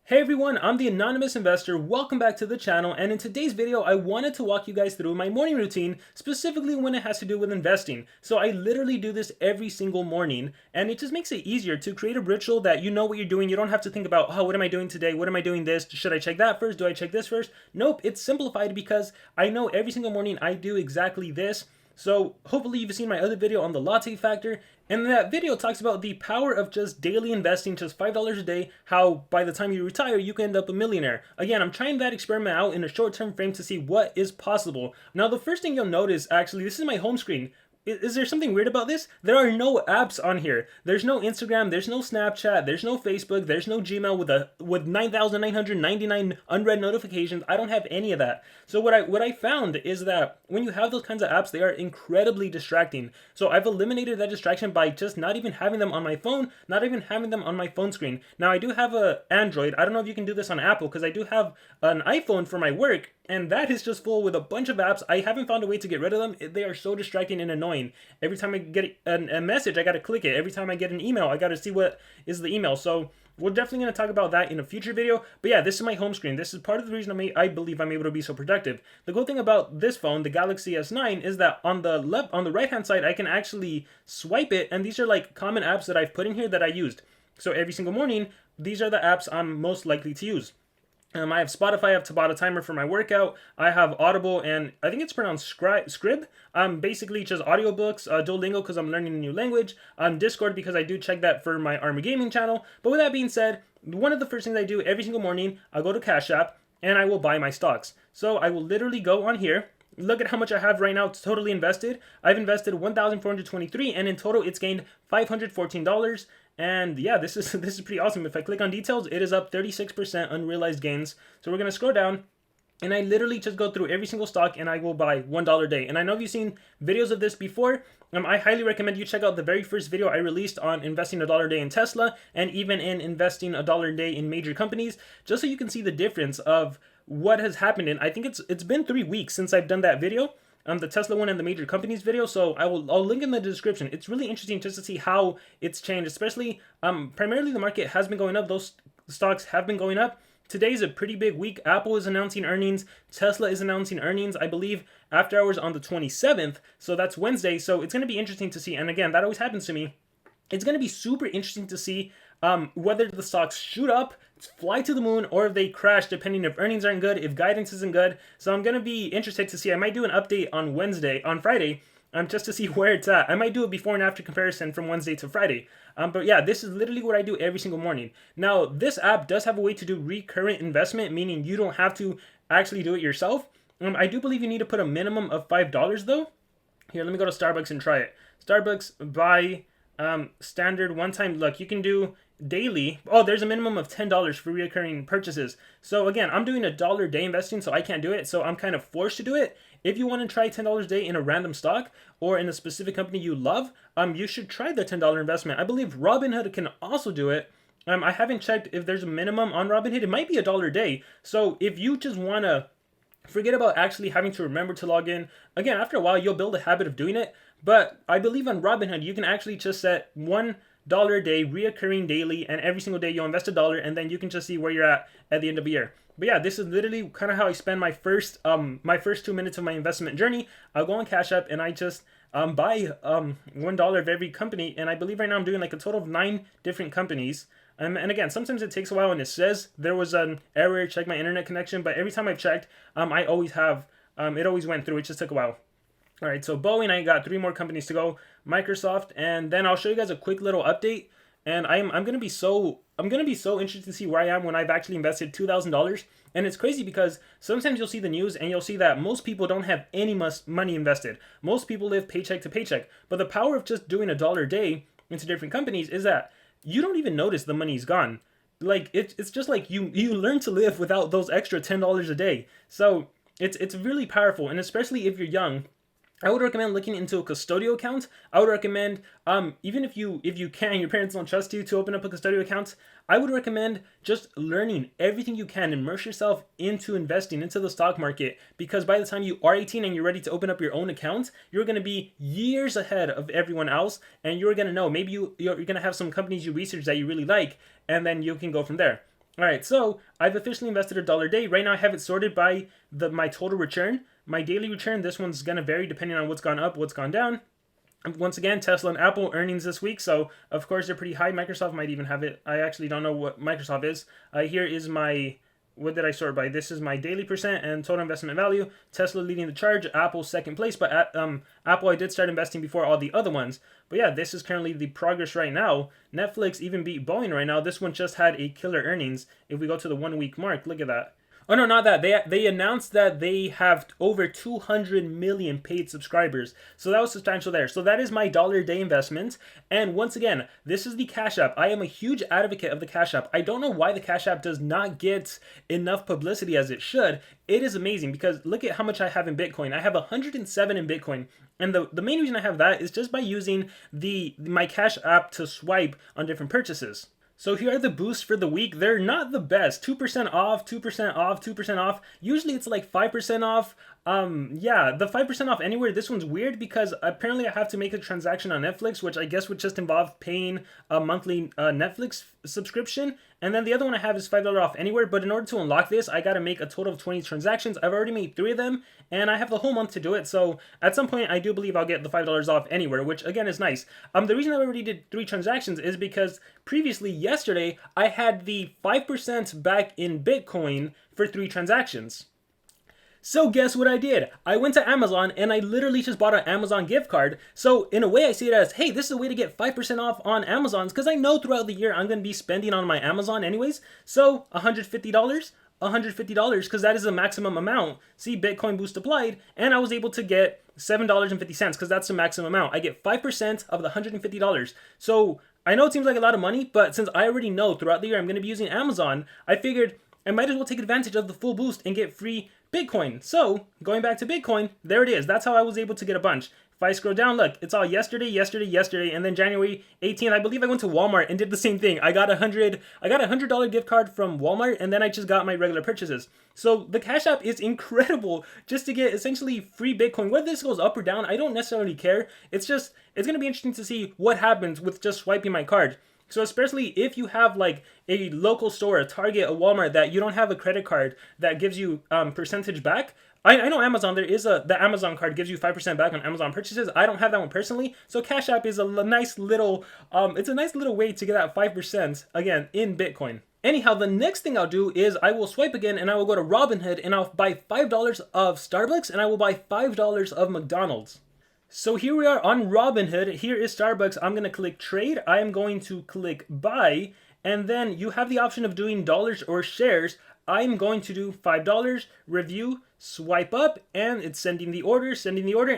Hey everyone, I'm the Anonymous Investor. Welcome back to the channel, and in today's video I wanted to walk you guys through my morning routine, specifically when it has to do with investing. So I literally do this every single morning, and it just makes it easier to create a ritual that you know what you're doing. You don't have to think about, oh, what am I doing today? What am I doing this? Should I check that first? Do I check this first? Nope, it's simplified because I know every single morning I do exactly this. So hopefully you've seen my other video on the latte factor, and that video talks about the power of just daily investing, just $5 a day, how by the time you retire you can end up a millionaire. Again, I'm trying that experiment out in a short-term frame to see what is possible. Now the first thing you'll notice, actually, this is my home screen. Is there something weird about this? There are no apps on here. There's no Instagram, there's no Snapchat, there's no Facebook, there's no Gmail with 9,999 unread notifications. I don't have any of that. So what I found is that when you have those kinds of apps, they are incredibly distracting. So I've eliminated that distraction by just not even having them on my phone, not even having them on my phone screen. Now I do have a Android. I don't know if you can do this on Apple because I do have an iPhone for my work, and that is just full with a bunch of apps. I haven't found a way to get rid of them. They are so distracting and annoying. Every time I get a message, I gotta click it. Every time I get an email, I gotta see what is the email. So we're definitely gonna talk about that in a future video. But yeah, this is my home screen. This is part of the reason I believe I'm able to be so productive. The cool thing about this phone, the Galaxy S9, is that on the right hand side, I can actually swipe it, and these are like common apps that I've put in here that I used. So every single morning, these are the apps I'm most likely to use. I have Spotify, I have Tabata Timer for my workout, I have Audible, and I think it's pronounced Scrib. Basically just audiobooks, Duolingo because I'm learning a new language, Discord because I do check that for my Army Gaming channel. But with that being said, one of the first things I do every single morning, I go to Cash App, and I will buy my stocks. So I will literally go on here, look at how much I have right now totally invested. I've invested $1,423, and in total it's gained $514. And yeah, this is pretty awesome. If I click on details, it is up 36% unrealized gains. So we're gonna scroll down, and I literally just go through every single stock, and I will buy $1 a day. And I know you've seen videos of this before. I highly recommend you check out the very first video I released on investing $1 a day in Tesla, and even in investing $1 a day in major companies, just so you can see the difference of what has happened. And I think it's been 3 weeks since I've done that video, the Tesla one and the major companies video. So I'll link in the description. It's really interesting just to see how it's changed, especially primarily the market has been going up. Those stocks have been going up. Today's a pretty big week. Apple is announcing earnings. Tesla is announcing earnings, I believe, after hours on the 27th. So that's Wednesday. So it's going to be interesting to see. And again, that always happens to me. It's going to be super interesting to see whether the stocks shoot up, fly to the moon, or if they crash, depending if earnings aren't good, if guidance isn't good. So I'm going to be interested to see. I might do an update on Friday, just to see where it's at. I might do a before and after comparison from Wednesday to Friday. But yeah, this is literally what I do every single morning. Now, this app does have a way to do recurrent investment, meaning you don't have to actually do it yourself. I do believe you need to put a minimum of $5 though. Here, let me go to Starbucks and try it. Starbucks, buy standard one-time. Look, you can do daily. Oh, there's a minimum of $10 for recurring purchases. So again, I'm doing $1 a day investing, so I can't do it. So I'm kind of forced to do it. If you want to try $10 a day in a random stock or in a specific company you love, you should try the $10 investment. I believe Robinhood can also do it. I haven't checked if there's a minimum on Robinhood. It might be $1 a day. So if you just want to forget about actually having to remember to log in, again, after a while, you'll build a habit of doing it. But I believe on Robinhood, you can actually just set $1 a day, reoccurring daily, and every single day you'll invest $1, and then you can just see where you're at the end of the year. But yeah, this is literally kind of how I spend my first 2 minutes of my investment journey. I'll go on Cash App, and I just buy $1 of every company, and I believe right now I'm doing like a total of 9 different companies. And again, sometimes it takes a while, and it says there was an error, check my internet connection, but every time I've checked, I always have, it always went through. It just took a while. All right, so Boeing, I got 3 more companies to go, Microsoft, and then I'll show you guys a quick little update. And I'm gonna be so interested to see where I am when I've actually invested $2,000. And it's crazy because sometimes you'll see the news and you'll see that most people don't have any money invested. Most people live paycheck to paycheck. But the power of just doing $1 a day into different companies is that you don't even notice the money's gone. Like it's just like you learn to live without those extra $10 a day. So it's really powerful, and especially if you're young, I would recommend looking into a custodial account. I would recommend, even if you can, your parents don't trust you to open up a custodial account, I would recommend just learning everything you can, immerse yourself into investing, into the stock market, because by the time you are 18 and you're ready to open up your own account, you're going to be years ahead of everyone else, and you're going to know, maybe you're going to have some companies you research that you really like, and then you can go from there. All right, so I've officially invested $1 a day. Right now I have it sorted by my total return. My daily return, this one's gonna vary depending on what's gone up, what's gone down. Once again, Tesla and Apple earnings this week, so of course they're pretty high. Microsoft might even have it. I actually don't know what Microsoft is. Here is my, what did I sort by? This is my daily percent and total investment value. Tesla leading the charge, Apple second place, but Apple I did start investing before all the other ones. But yeah, this is currently the progress right now. Netflix even beat Boeing right now. This one just had a killer earnings. If we go to the 1 week mark, look at that. Oh no, not that. They announced that they have over 200 million paid subscribers. So that was substantial there. So that is my $1 a day investment. And once again, this is the Cash App. I am a huge advocate of the Cash App. I don't know why the Cash App does not get enough publicity as it should. It is amazing because look at how much I have in Bitcoin. I have 107 in Bitcoin. And the main reason I have that is just by using my Cash App to swipe on different purchases. So here are the boosts for the week. They're not the best. 2% off, 2% off, 2% off. Usually it's like 5% off. Yeah, the 5% off anywhere. This one's weird because apparently I have to make a transaction on Netflix, which I guess would just involve paying a monthly Netflix subscription. And then the other one I have is $5 off anywhere. But in order to unlock this, I got to make a total of 20 transactions. I've already made 3 of them, and I have the whole month to do it. So at some point, I do believe I'll get the $5 off anywhere, which again is nice. The reason I already did 3 transactions is because previously, yesterday, I had the 5% back in Bitcoin for 3 transactions. So guess what I did? I went to Amazon and I literally just bought an Amazon gift card. So in a way I see it as, hey, this is a way to get 5% off on Amazon's because I know throughout the year I'm going to be spending on my Amazon anyways. So $150, $150 because that is the maximum amount. See, Bitcoin boost applied, and I was able to get $7.50 because that's the maximum amount. I get 5% of the $150. So I know it seems like a lot of money, but since I already know throughout the year I'm going to be using Amazon, I figured I might as well take advantage of the full boost and get free Bitcoin. So going back to Bitcoin, there it is. That's how I was able to get a bunch. If I scroll down, look, it's all yesterday, and then January 18th, I believe I went to Walmart and did the same thing. I got a $100 gift card from Walmart, and then I just got my regular purchases. So the Cash App is incredible just to get essentially free Bitcoin. Whether this goes up or down, I don't necessarily care. It's going to be interesting to see what happens with just swiping my card. So especially if you have like a local store, a Target, a Walmart, that you don't have a credit card that gives you percentage back. I know Amazon, the Amazon card gives you 5% back on Amazon purchases. I don't have that one personally. So Cash App is a nice little, it's a nice little way to get that 5%, again, in Bitcoin. Anyhow, the next thing I'll do is I will swipe again and I will go to Robinhood and I'll buy $5 of Starbucks and I will buy $5 of McDonald's. So here we are on Robinhood. Here is Starbucks. I'm going to click trade. I am going to click buy. And then you have the option of doing dollars or shares. I'm going to do $5, review, swipe up, and it's sending the order,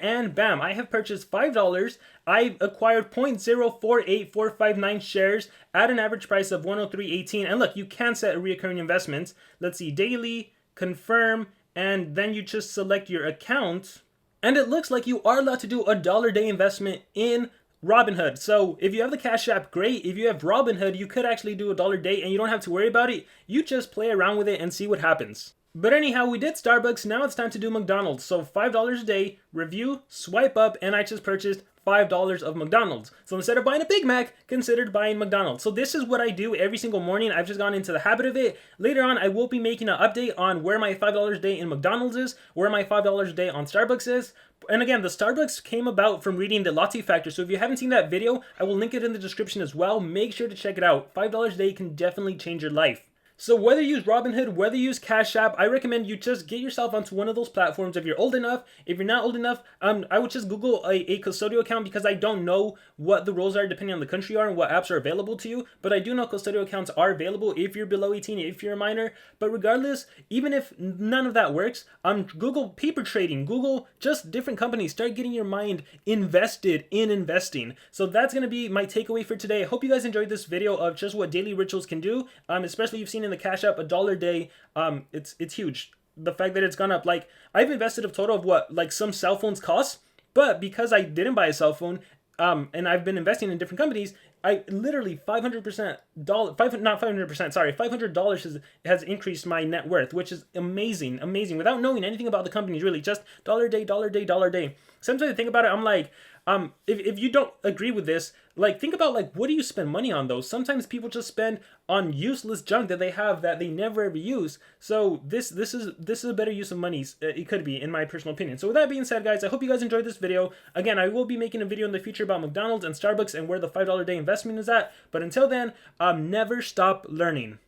and bam, I have purchased $5. I acquired 0.048459 shares at an average price of 103.18. And look, you can set a recurring investment. Let's see, daily, confirm, and then you just select your account. And it looks like you are allowed to do $1 a day investment in Robinhood. So if you have the Cash App, great. If you have Robinhood, you could actually do $1 a day and you don't have to worry about it. You just play around with it and see what happens. But anyhow, we did Starbucks. Now it's time to do McDonald's. So $5 a day, review, swipe up, and I just purchased $5 of McDonald's. So instead of buying a Big Mac, considered buying McDonald's. So this is what I do every single morning. I've just gone into the habit of it. Later on, I will be making an update on where my $5 a day in McDonald's is, where my $5 a day on Starbucks is. And again, the Starbucks came about from reading the Latte Factor. So if you haven't seen that video, I will link it in the description as well. Make sure to check it out. $5 a day can definitely change your life. So whether you use Robinhood, whether you use Cash App, I recommend you just get yourself onto one of those platforms if you're old enough. If you're not old enough, I would just Google a custodial account because I don't know what the rules are depending on the country are and what apps are available to you. But I do know custodial accounts are available if you're below 18, if you're a minor. But regardless, even if none of that works, Google paper trading, Google just different companies. Start getting your mind invested in investing. So that's going to be my takeaway for today. I hope you guys enjoyed this video of just what daily rituals can do, especially you've seen in the Cash App $1 a day. It's huge. The fact that it's gone up, like I've invested a total of what like some cell phones cost, but because I didn't buy a cell phone, and I've been investing in different companies, I literally $500 has increased my net worth, which is amazing, without knowing anything about the companies, really just $1 a day. Sometimes I think about it, I'm like, if you don't agree with this, like think about like what do you spend money on though? Sometimes people just spend on useless junk that they have that they never ever use. So this is a better use of money. It could be, in my personal opinion. So with that being said, guys, I hope you guys enjoyed this video. Again, I will be making a video in the future about McDonald's and Starbucks and where the $5 a day investment is at. But until then, never stop learning.